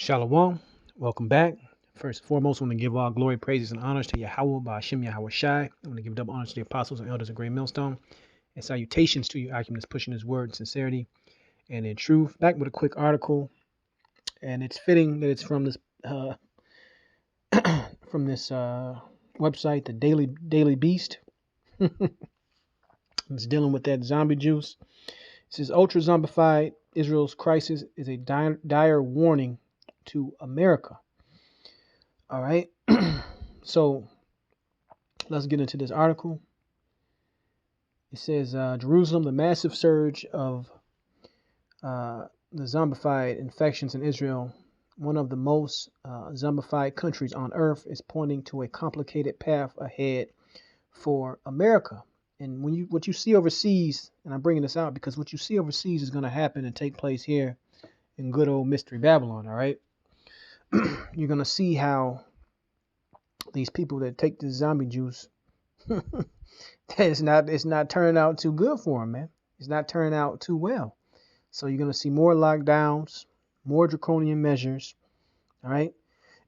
Shalom. Welcome back. First and foremost, I want to give all glory, praises, and honors to Yahweh by Hashem Yahweh Shai. I want to give double honors to the apostles and elders of Great Millstone. And salutations to you, Acumen, pushing his word in sincerity and in truth. Back with a quick article. And it's fitting that it's from this from this website, the Daily Beast. It's dealing with that zombie juice. It says ultra zombified Israel's crisis is a dire warning to America. All right. So let's get into this article. It says Jerusalem, the massive surge of the zombified infections in Israel, one of the most zombified countries on earth, is pointing to a complicated path ahead for America. And what you see overseas, and I'm bringing this out because what you see overseas is going to happen and take place here in good old Mystery Babylon. All right. You're going to see how these people that take this zombie juice, it's not turning out too good for them, man. It's not turning out too well. So you're going to see more lockdowns, more draconian measures. All right.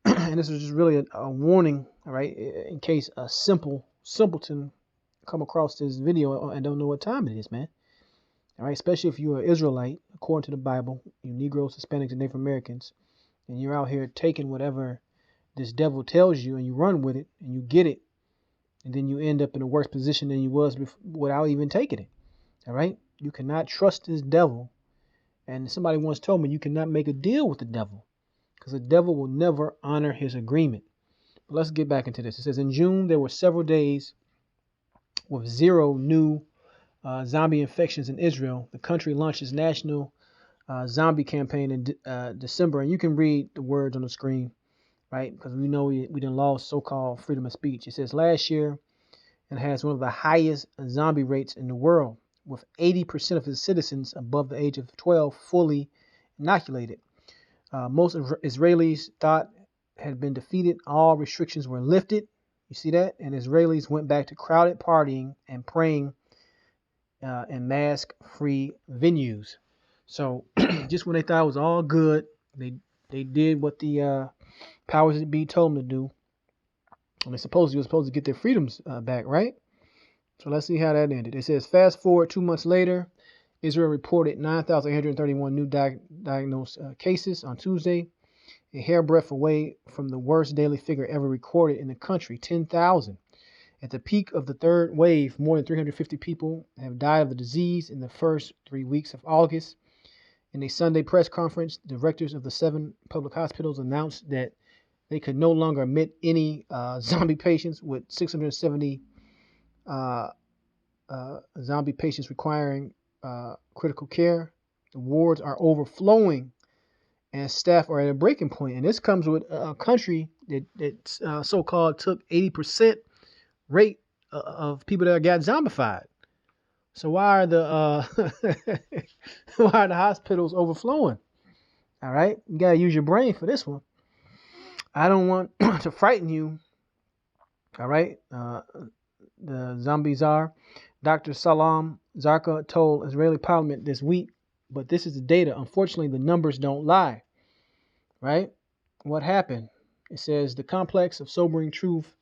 And this is just really a warning. All right. In case a simpleton come across this video and don't know what time it is, man. All right. Especially if you're an Israelite, according to the Bible, you Negroes, Hispanics, and Native Americans, and you're out here taking whatever this devil tells you and you run with it and you get it. And then you end up in a worse position than you was without even taking it. All right. You cannot trust this devil. And somebody once told me you cannot make a deal with the devil because the devil will never honor his agreement. But let's get back into this. It says in June, there were several days with zero new zombie infections in Israel. The country launched its national zombie campaign in December. And you can read the words on the screen, right? Because we know we done lost so-called freedom of speech. It says last year it has one of the highest zombie rates in the world, with 80% of its citizens above the age of 12 fully inoculated. Most Israelis thought had been defeated. All restrictions were lifted. You see that? And Israelis went back to crowded partying and praying in mask-free venues. So just when they thought it was all good, they did what the powers that be told them to do. And they were supposed to get their freedoms back, right? So let's see how that ended. It says, fast forward 2 months later, Israel reported 9,831 new diagnosed cases on Tuesday, a hairbreadth away from the worst daily figure ever recorded in the country, 10,000. At the peak of the third wave, more than 350 people have died of the disease in the first 3 weeks of August. In a Sunday press conference, directors of the 7 public hospitals announced that they could no longer admit any zombie patients, with 670 zombie patients requiring critical care. The wards are overflowing and staff are at a breaking point. And this comes with a country that so-called took 80% rate of people that got zombified. So why are the why are the hospitals overflowing? All right, you gotta use your brain for this one. I don't want to frighten you. All right, the zombie czar, Dr. Salam Zarqa, told Israeli parliament this week, but this is the data. Unfortunately, the numbers don't lie. Right? What happened? It says the complex of sobering truth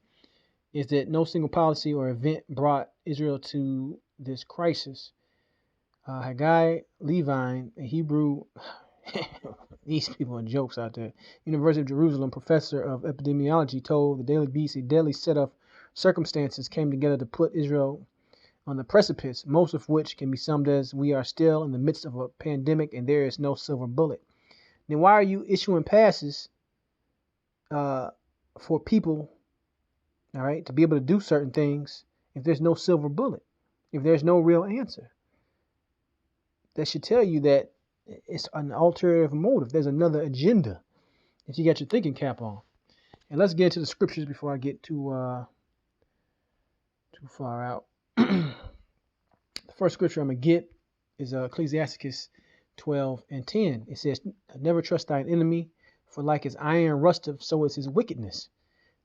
is that no single policy or event brought Israel to this crisis. Haggai Levine, a Hebrew, these people are jokes out there, University of Jerusalem professor of epidemiology, told the Daily Beast a deadly set of circumstances came together to put Israel on the precipice, most of which can be summed as we are still in the midst of a pandemic and there is no silver bullet. Then why are you issuing passes for people, all right, to be able to do certain things if there's no silver bullet, if there's no real answer? That should tell you that it's an alternative motive. There's another agenda if you got your thinking cap on. And let's get into the scriptures before I get too far out. The first scripture I'm going to get is Ecclesiasticus 12:10. It says, never trust thine enemy, for like as iron rusteth, so is his wickedness.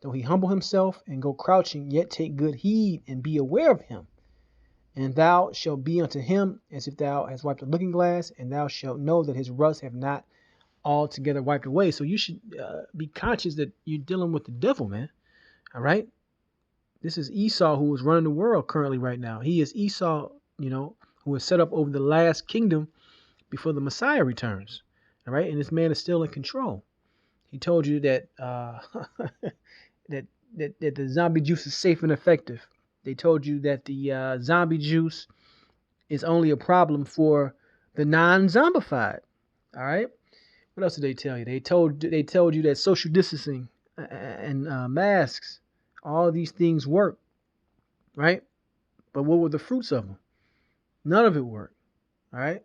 Though he humble himself and go crouching, yet take good heed and be aware of him. And thou shalt be unto him as if thou hast wiped a looking glass, and thou shalt know that his rust have not altogether wiped away. So you should be conscious that you're dealing with the devil, man. All right. This is Esau who is running the world currently right now. He is Esau, who is set up over the last kingdom before the Messiah returns. All right. And this man is still in control. He told you that that the zombie juice is safe and effective. They told you that the zombie juice is only a problem for the non-zombified. All right. What else did they tell you? They told you that social distancing and masks, all these things work, right? But what were the fruits of them? None of it worked. All right.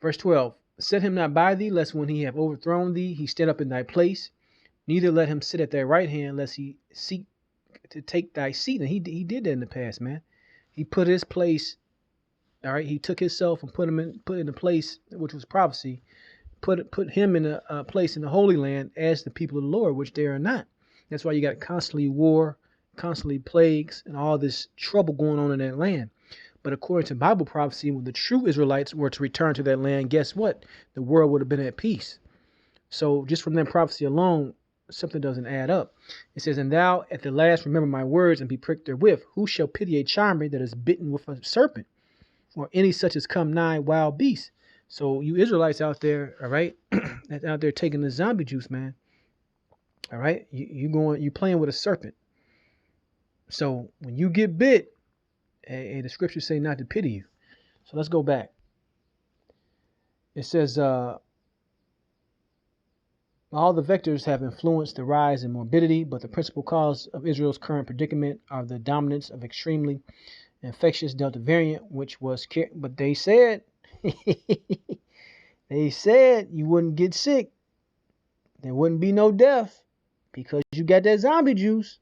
Verse 12. Set him not by thee, lest when he have overthrown thee, he stand up in thy place. Neither let him sit at thy right hand, lest he seek to take thy seat. And he did that in the past, man. He put his place. All right. He took himself and put in a place which was prophecy. Put him in a place in the Holy Land as the people of the Lord, which they are not. That's why you got constantly war, constantly plagues, and all this trouble going on in that land. But according to Bible prophecy, when the true Israelites were to return to that land, guess what? The world would have been at peace. So just from that prophecy alone, something doesn't add up. It says, and thou at the last remember my words and be pricked therewith. Who shall pity a charmer that is bitten with a serpent, or any such as come nigh wild beasts? So you Israelites out there, all right, that's out there taking the zombie juice, man. All right, you playing with a serpent. So when you get bit, the scriptures say not to pity you. So let's go back. It says, all the vectors have influenced the rise in morbidity, but the principal cause of Israel's current predicament are the dominance of extremely infectious Delta variant, which was, but they said, they said you wouldn't get sick. There wouldn't be no death because you got that zombie juice.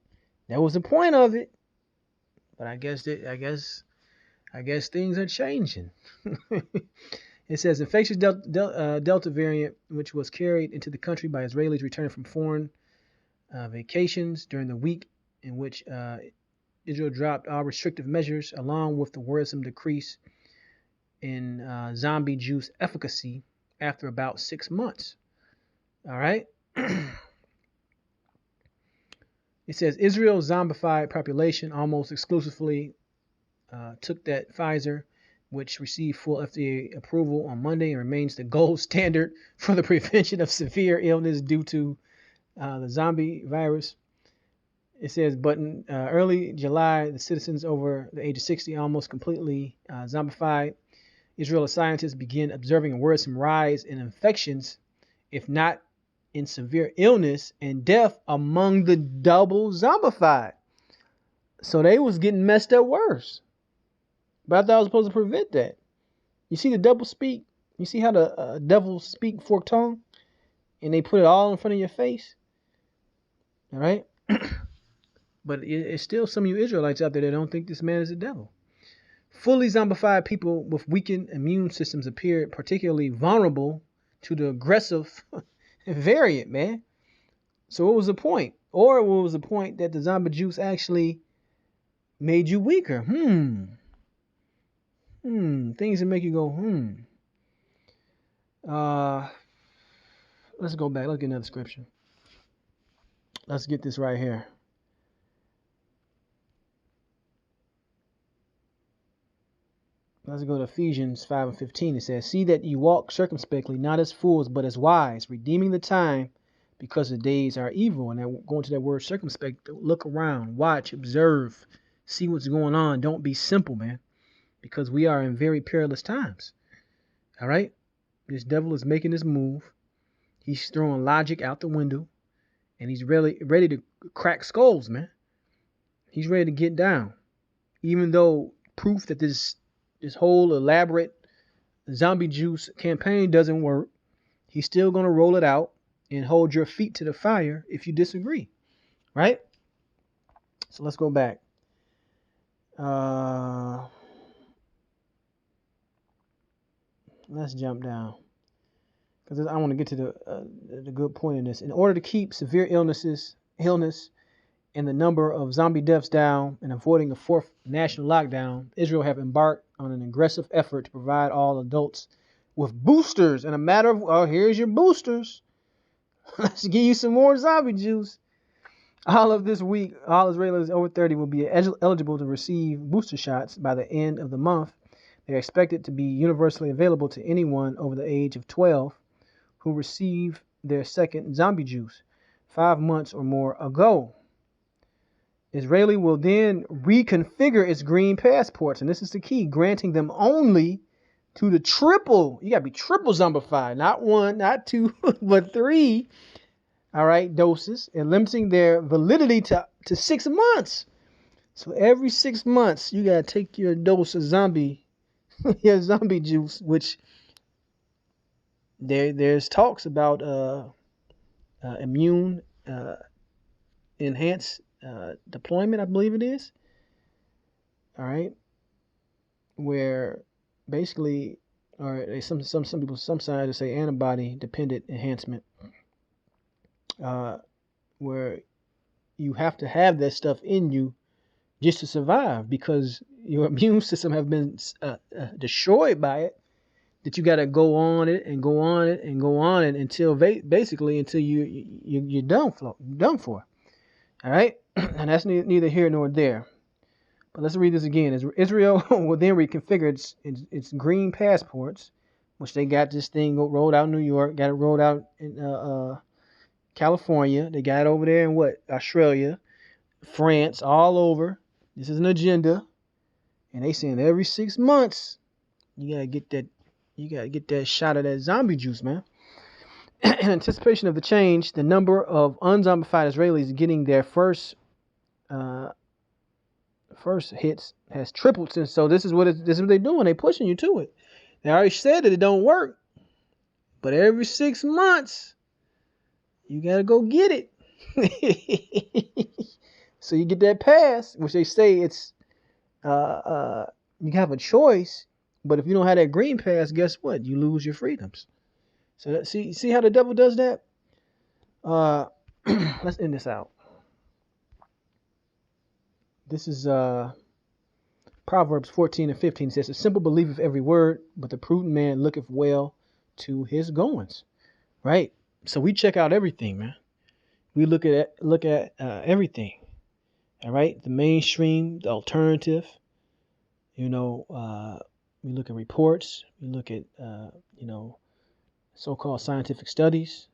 That was the point of it. But I guess things are changing. It says infectious Delta variant, which was carried into the country by Israelis returning from foreign vacations during the week in which Israel dropped all restrictive measures, along with the worrisome decrease in zombie juice efficacy after about 6 months. All right. It says Israel's zombified population almost exclusively took that Pfizer, which received full FDA approval on Monday and remains the gold standard for the prevention of severe illness due to the zombie virus. It says, but in early July, the citizens over the age of 60 almost completely zombified. Israeli scientists began observing a worrisome rise in infections, if not in severe illness and death among the double zombified. So they was getting messed up worse. But I thought I was supposed to prevent that. You see the double speak? You see how the devil speak forked tongue? And they put it all in front of your face? All right? But it's still some of you Israelites out there that don't think this man is a devil. Fully zombified people with weakened immune systems appeared particularly vulnerable to the aggressive variant, man. So what was the point? Or what was the point that the zombie juice actually made you weaker? Things that make you go, Let's go back. Let's get another scripture. Let's get this right here. Let's go to Ephesians 5:15. It says, see that you walk circumspectly, not as fools, but as wise, redeeming the time because the days are evil. And then going to that word circumspect, look around, watch, observe, see what's going on. Don't be simple, man, because we are in very perilous times. All right? This devil is making this move. He's throwing logic out the window, and he's really ready to crack skulls, man. He's ready to get down. Even though proof that this whole elaborate zombie juice campaign doesn't work, he's still going to roll it out and hold your feet to the fire if you disagree, right? So let's go back. Let's jump down because I want to get to the good point in this. In order to keep severe illness and the number of zombie deaths down and avoiding a fourth national lockdown, Israel have embarked on an aggressive effort to provide all adults with boosters in a matter of, here's your boosters. Let's give you some more zombie juice. All of this week, all Israelis over 30 will be eligible to receive booster shots by the end of the month. They are expected to be universally available to anyone over the age of 12 who received their second zombie juice 5 months or more ago. Israeli will then reconfigure its green passports, and this is the key, granting them only to the triple. You got to be triple zombified, not 1, not 2, but 3. All right, doses, and limiting their validity to 6 months. So every 6 months, you gotta take your dose of your zombie juice, which there's talks about immune enhanced deployment, I believe it is. All right, where basically, or some people, some scientists say antibody dependent enhancement. Where you have to have that stuff in you just to survive, because your immune system have been destroyed by it, that you got to go on it and go on it and go on it until basically until you're done for. All right, and that's neither here nor there. But let's read this again. Israel will then reconfigure its green passports, which they got this thing rolled out in New York, got it rolled out in California. They got it over there in Australia, France, all over. This is an agenda, and they saying every 6 months you gotta get that shot of that zombie juice, man. In anticipation of the change, the number of unzombified Israelis getting their first hits has tripled since. So this is what they're doing. They're pushing you to it. They already said that it don't work, but every 6 months you gotta go get it. So you get that pass, which they say it's you have a choice, but if you don't have that green pass, guess what? You lose your freedoms. So see how the devil does that? Let's end this out. This is Proverbs 14:15. It says, "The simple believeth every word, but the prudent man looketh well to his goings." Right? So we check out everything, man. We look at everything. All right, the mainstream, the alternative. We look at reports. We look at so-called scientific studies,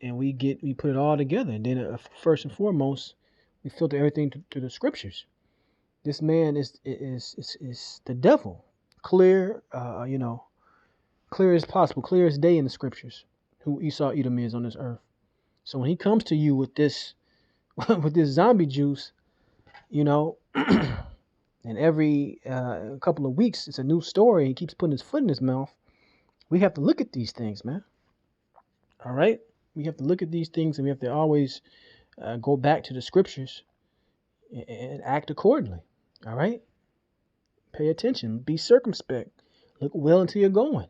and we put it all together. And then first and foremost, we filter everything through the scriptures. This man is the devil, clear as possible, clear as day in the scriptures, who Esau Edom is on this earth. So when he comes to you with this zombie juice, and every couple of weeks it's a new story, he keeps putting his foot in his mouth. We have to look at these things, man. All right, we have to look at these things, and we have to always go back to the scriptures and act accordingly. All right, pay attention, be circumspect, look well until you're going.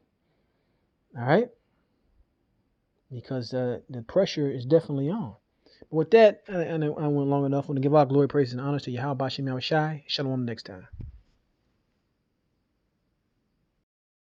All right, because the pressure is definitely on. But with that, I went long enough. I want to give all glory, praise, and honor to Yahweh Bashim Yahushai. Shalom next time.